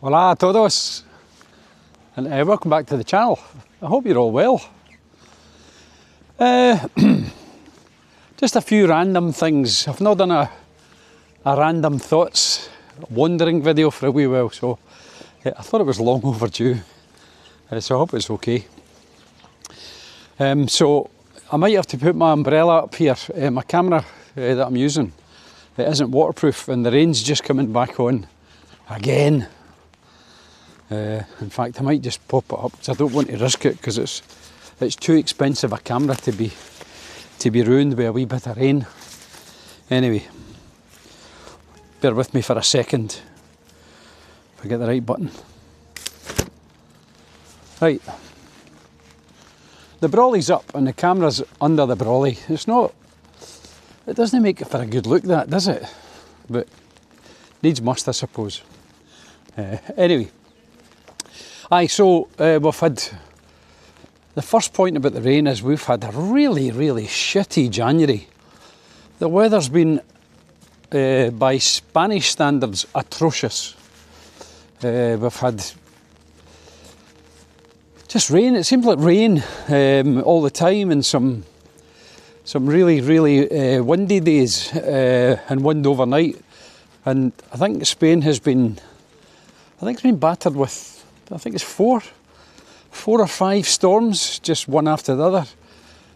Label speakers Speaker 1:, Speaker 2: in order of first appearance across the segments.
Speaker 1: Hola a todos, and welcome back to the channel. I hope you're all well. Just a few random things. I've not done a random thoughts wandering video for a wee while, so I thought it was long overdue, so I hope it's okay. So I might have to put my umbrella up here. My camera that I'm using, it isn't waterproof, and the rain's just coming back on again. In fact, I might just pop it up because I don't want to risk it, because it's too expensive a camera to be ruined by a wee bit of rain. Anyway, bear with me for a second if I get the right button. Right, the brolly's up and the camera's under the brolly. It doesn't make it for a good look, that, does it? But needs must, I suppose. Anyway, so we've had, the first point about the rain is we've had a really, really shitty January. The weather's been, by Spanish standards, atrocious. We've had just rain. It seems like rain all the time, and some really, really windy days and wind overnight. And I think Spain has been, it's been battered with, I think it's four or five storms, just one after the other,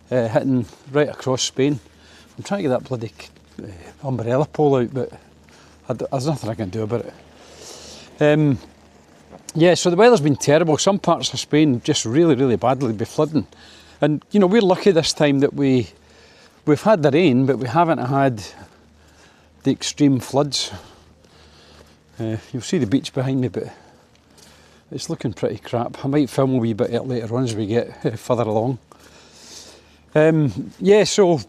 Speaker 1: hitting right across Spain. I'm trying to get that bloody umbrella pole out, but there's nothing I can do about it. Yeah, so the weather's been terrible. Some parts of Spain just really, really badly be flooding. And, you know, we're lucky this time that we've had the rain, but we haven't had the extreme floods. You'll see the beach behind me, but it's looking pretty crap. I might film a wee bit later on as we get further along. Yeah, so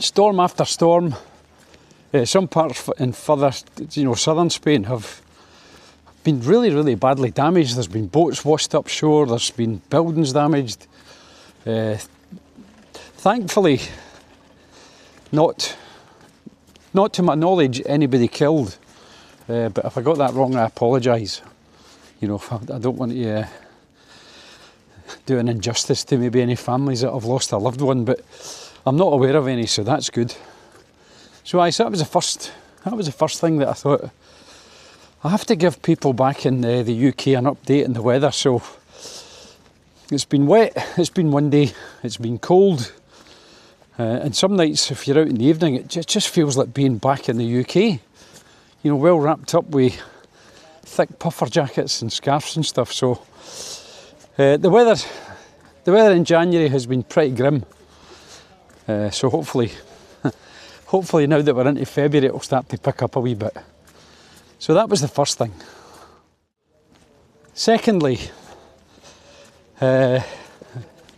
Speaker 1: storm after storm. Some parts in further, southern Spain have been really, really badly damaged. There's been boats washed up shore. There's been buildings damaged. Thankfully, not to my knowledge, anybody killed. But if I got that wrong, I apologise. I don't want to do an injustice to maybe any families that have lost a loved one, but I'm not aware of any, so that's good. So that was the first thing that I thought. I have to give people back in the UK an update on the weather. So it's been wet, it's been windy, it's been cold, and some nights if you're out in the evening, it just feels like being back in the UK. Well wrapped up with thick puffer jackets and scarves and stuff. So the weather in January has been pretty grim. So hopefully now that we're into February, it'll start to pick up a wee bit. So that was the first thing. Secondly,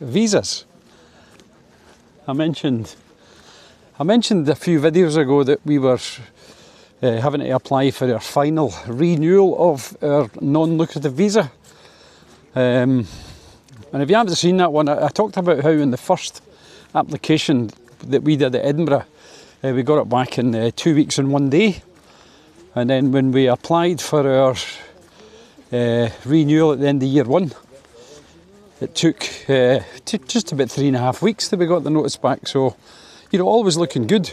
Speaker 1: visas. I mentioned a few videos ago that we were having to apply for our final renewal of our non-lucrative visa. And if you haven't seen that one, I talked about how in the first application that we did at Edinburgh, we got it back in 2 weeks and 1 day. And then when we applied for our renewal at the end of year one, it took just about 3.5 weeks till we got the notice back. So, always looking good.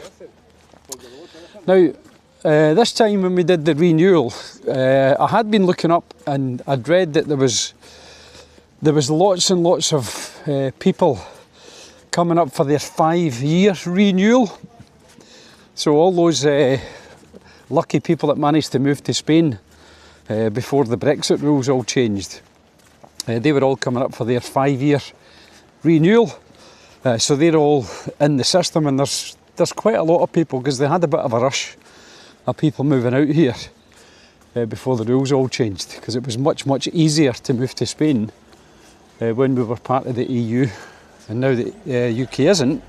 Speaker 1: Now, this time when we did the renewal, I had been looking up and I'd read that there was lots and lots of people coming up for their 5-year renewal. So all those lucky people that managed to move to Spain before the Brexit rules all changed, they were all coming up for their 5-year renewal. So they're all in the system, and there's quite a lot of people, because they had a bit of a rush of people moving out here before the rules all changed, because it was much, much easier to move to Spain when we were part of the EU, and now the UK isn't.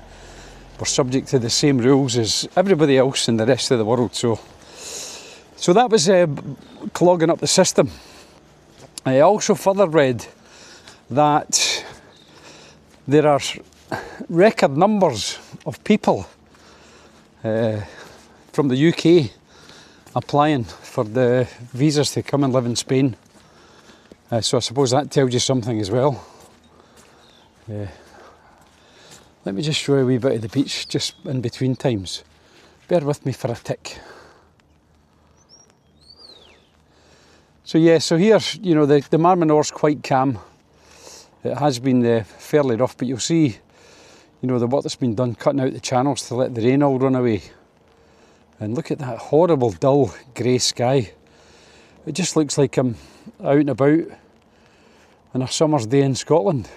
Speaker 1: We're subject to the same rules as everybody else in the rest of the world. So that was clogging up the system. I also further read that there are record numbers of people from the UK applying for for the visas to come and live in Spain. So I suppose that tells you something as well. Let me just show you a wee bit of the beach just in between times. Bear with me for a tick. So yeah, so here, you know, the Mar Menor's quite calm. It has been fairly rough, but you'll see, you know, the work that's been done, cutting out the channels to let the rain all run away. And look at that horrible, dull, grey sky. It just looks like I'm out and about on a summer's day in Scotland.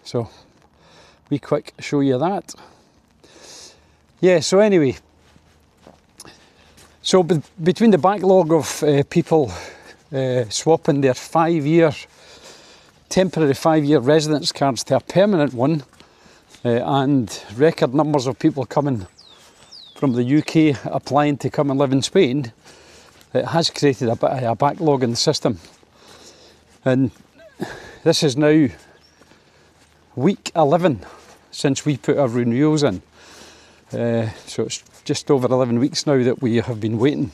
Speaker 1: So, we quick show you that. Yeah, so anyway, so between the backlog of people swapping their temporary 5-year residence cards to a permanent one, and record numbers of people coming from the UK applying to come and live in Spain, it has created a bit of a backlog in the system. And this is now week 11 since we put our renewals in. So it's just over 11 weeks now that we have been waiting.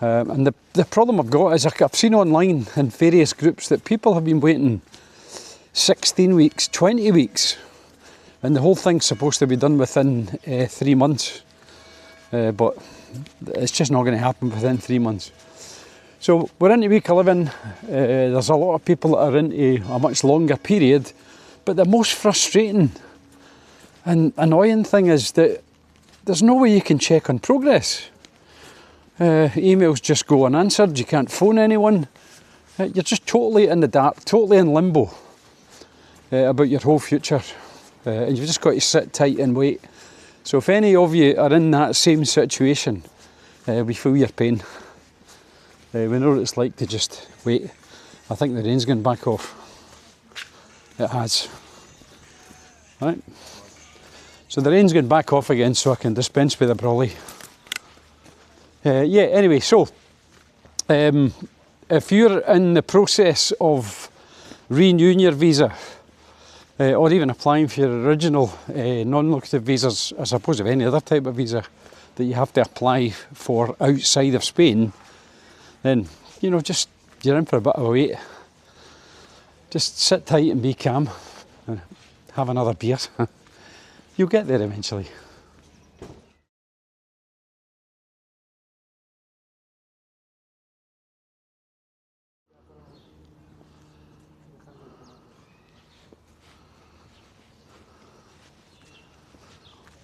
Speaker 1: And the problem I've got is I've seen online in various groups that people have been waiting 16 weeks, 20 weeks, and the whole thing's supposed to be done within 3 months. But it's just not going to happen within 3 months. So we're into week 11. There's a lot of people that are into a much longer period, but the most frustrating and annoying thing is that there's no way you can check on progress. Emails just go unanswered, you can't phone anyone. You're just totally in the dark, totally in limbo about your whole future. And you've just got to sit tight and wait. So if any of you are in that same situation, we feel your pain. We know what it's like to just wait. I think the rain's going back off. It has. Right. So the rain's going back off again, so I can dispense with the brolly. Yeah, anyway, so if you're in the process of renewing your visa, or even applying for your original non-lucrative visas, I suppose of any other type of visa that you have to apply for outside of Spain, then, you know, just, you're in for a bit of a wait. Just sit tight and be calm and have another beer. You'll get there eventually.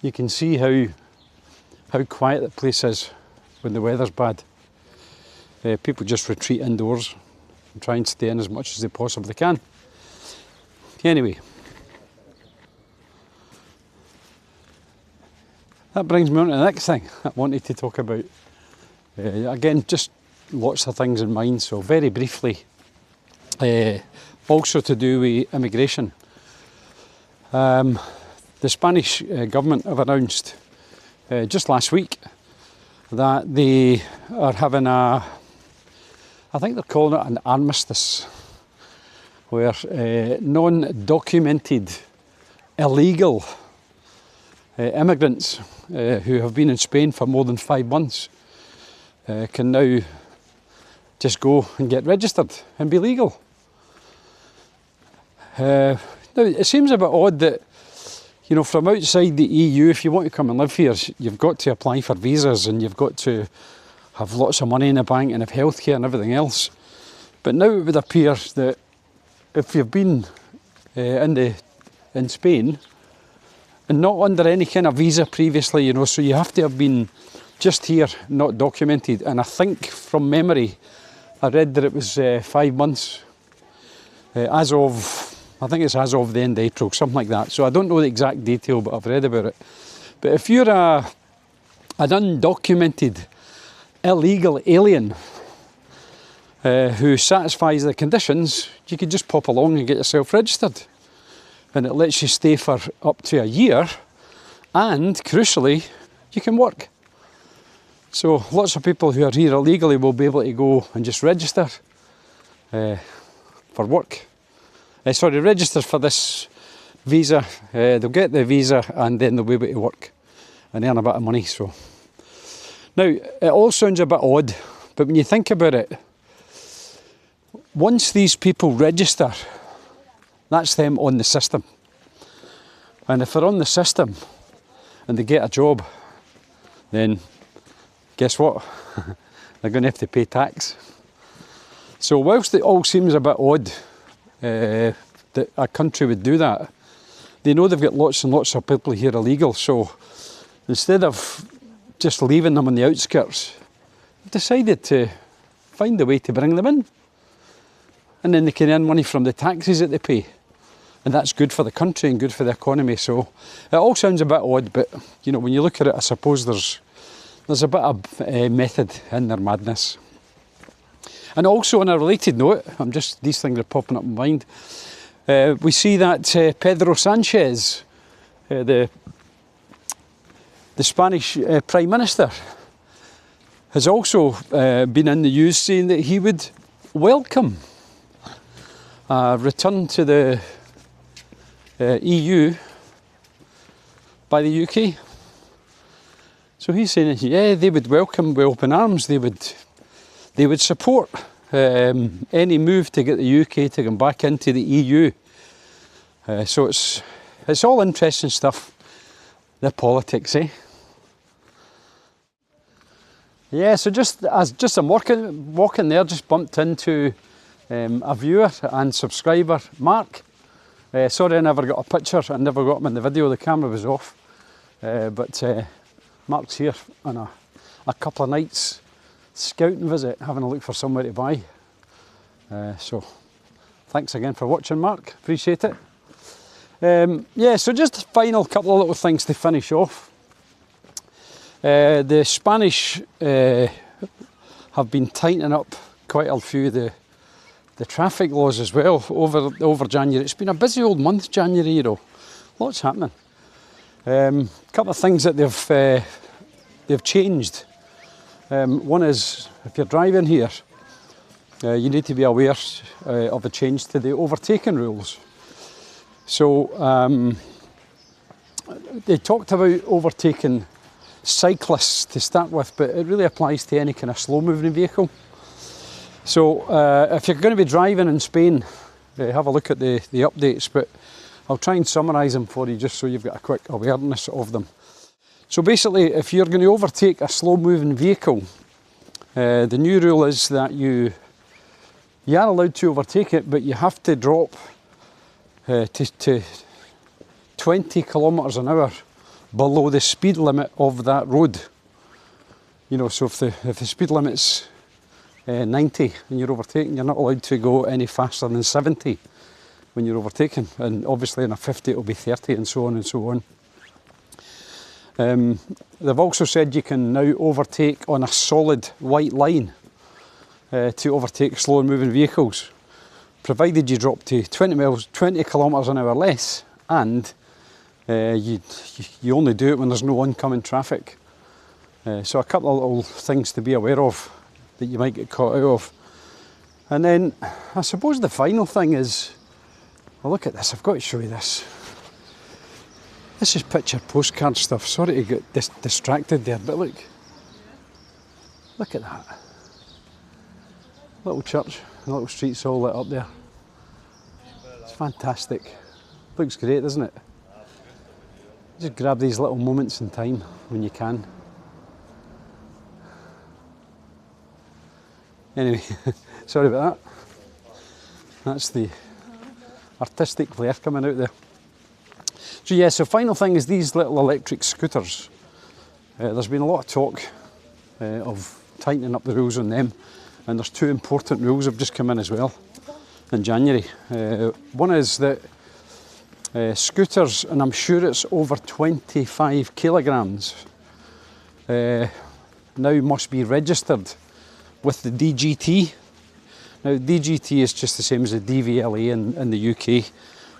Speaker 1: You can see how quiet the place is when the weather's bad. People just retreat indoors and try and stay in as much as they possibly can. Anyway, that brings me on to the next thing I wanted to talk about. Again, just lots of things in mind, so very briefly, also to do with immigration. The Spanish government have announced just last week that they are having I think they're calling it an armistice, where non-documented illegal immigrants who have been in Spain for more than 5 months can now just go and get registered and be legal. Now, it seems a bit odd that, you know, from outside the EU, if you want to come and live here, you've got to apply for visas and you've got to have lots of money in the bank and have healthcare and everything else. But now it would appear that if you've been in Spain and not under any kind of visa previously, you know, so you have to have been just here, not documented. And I think from memory, I read that it was 5 months as of the end of April, something like that. So I don't know the exact detail, but I've read about it. But if you're an undocumented, illegal alien who satisfies the conditions, you could just pop along and get yourself registered. And it lets you stay for up to a year, and crucially, you can work. So lots of people who are here illegally will be able to go and just register for work. Register for this visa. They'll get the visa and then they'll be able to work and earn a bit of money. So Now, it all sounds a bit odd, but when you think about it, once these people register, that's them on the system. And if they're on the system and they get a job, then guess what? They're going to have to pay tax. So whilst it all seems a bit odd that a country would do that, they know they've got lots and lots of people here illegal. So instead of just leaving them on the outskirts, they've decided to find a way to bring them in. And then they can earn money from the taxes that they pay. And that's good for the country and good for the economy. So it all sounds a bit odd, but you know, when you look at it, I suppose there's a bit of method in their madness. And also on a related note, these things are popping up in my mind. We see that Pedro Sanchez, the Spanish Prime Minister, has also been in the news saying that he would welcome a return to the EU by the UK. So he's saying, yeah, they would welcome with open arms. They would support any move to get the UK to come back into the EU. So it's all interesting stuff. The politics, eh? Yeah. So just I'm walking there, just bumped into a viewer and subscriber, Mark. Sorry I never got a picture, I never got him in the video, the camera was off. But Mark's here on a couple of nights scouting visit, having a look for somewhere to buy. So thanks again for watching, Mark, appreciate it. Yeah, so just a final couple of little things to finish off. The Spanish have been tightening up quite a few of the traffic laws as well over January. It's been a busy old month, January, you know. Lots happening. A couple of things that they've changed. One is, if you're driving here, you need to be aware of a change to the overtaking rules. So they talked about overtaking cyclists to start with, but it really applies to any kind of slow-moving vehicle. So if you're going to be driving in Spain, have a look at the updates, but I'll try and summarise them for you just so you've got a quick awareness of them. So basically, if you're going to overtake a slow-moving vehicle, the new rule is that you are allowed to overtake it, but you have to drop to 20 kilometres an hour below the speed limit of that road. You know, so if the speed limit's 90 and you're overtaking, you're not allowed to go any faster than 70 when you're overtaking, and obviously in a 50 it'll be 30 and so on and so on. They've also said you can now overtake on a solid white line to overtake slow moving vehicles, provided you drop to 20 kilometres an hour less, and you only do it when there's no oncoming traffic. So a couple of little things to be aware of that you might get caught out of. And then I suppose the final thing is, well, look at this, I've got to show you this. This is picture postcard stuff. Sorry to get distracted there, but look at that. Little church, little streets all lit up there. It's fantastic. Looks great, doesn't it? Just grab these little moments in time when you can. Anyway, sorry about that. That's the artistic flair coming out there. So yeah, so final thing is these little electric scooters. There's been a lot of talk of tightening up the rules on them, and there's two important rules have just come in as well in January. One is that scooters, and I'm sure it's over 25 kilograms, now must be registered with the DGT. Now DGT is just the same as the DVLA in the UK,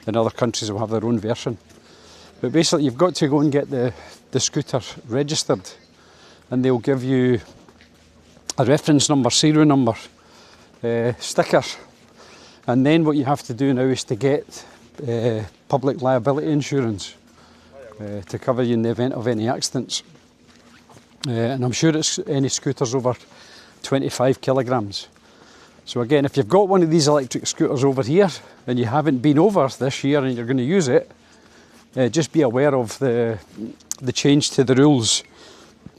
Speaker 1: and other countries will have their own version. But basically you've got to go and get the scooter registered, and they'll give you a reference number, serial number, sticker, and then what you have to do now is to get public liability insurance to cover you in the event of any accidents. and I'm sure it's any scooters over 25 kilograms. So again, if you've got one of these electric scooters over here and you haven't been over this year and you're going to use it, just be aware of the change to the rules.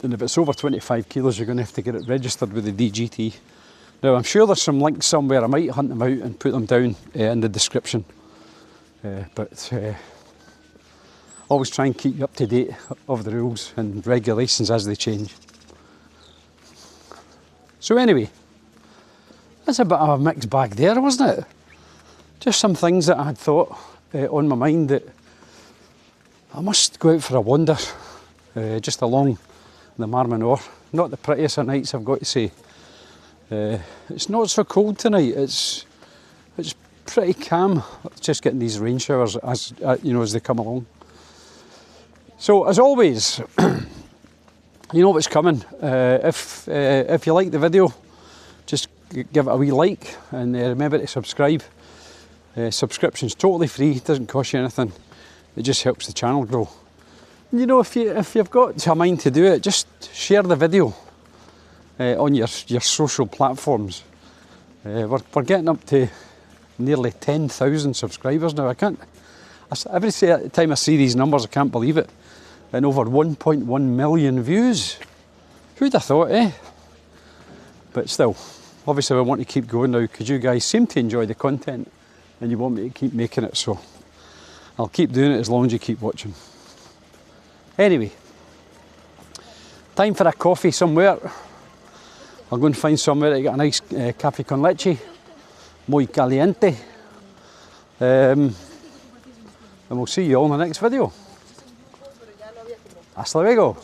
Speaker 1: And if it's over 25 kilos, you're going to have to get it registered with the DGT. Now, I'm sure there's some links somewhere. I might hunt them out and put them down in the description. But always try and keep you up to date of the rules and regulations as they change. So anyway, that's a bit of a mixed bag there, wasn't it? Just some things that I had thought on my mind that I must go out for a wander just along the Menor. Not the prettiest of nights, I've got to say. It's not so cold tonight. It's pretty calm. It's just getting these rain showers as you know, as they come along. So as always, you know what's coming. If you like the video, just give it a wee like and remember to subscribe. Subscription's totally free, it doesn't cost you anything. It just helps the channel grow. You know, if you've got a mind to do it, just share the video on your social platforms. We're getting up to nearly 10,000 subscribers now. Every time I see these numbers, I can't believe it. And over 1.1 million views. Who'd have thought, eh? But still, obviously I want to keep going now because you guys seem to enjoy the content and you want me to keep making it, so I'll keep doing it as long as you keep watching. Anyway, time for a coffee somewhere. I'll go and find somewhere to get a nice cafe con leche, muy caliente. And we'll see you all in the next video. Hasta luego.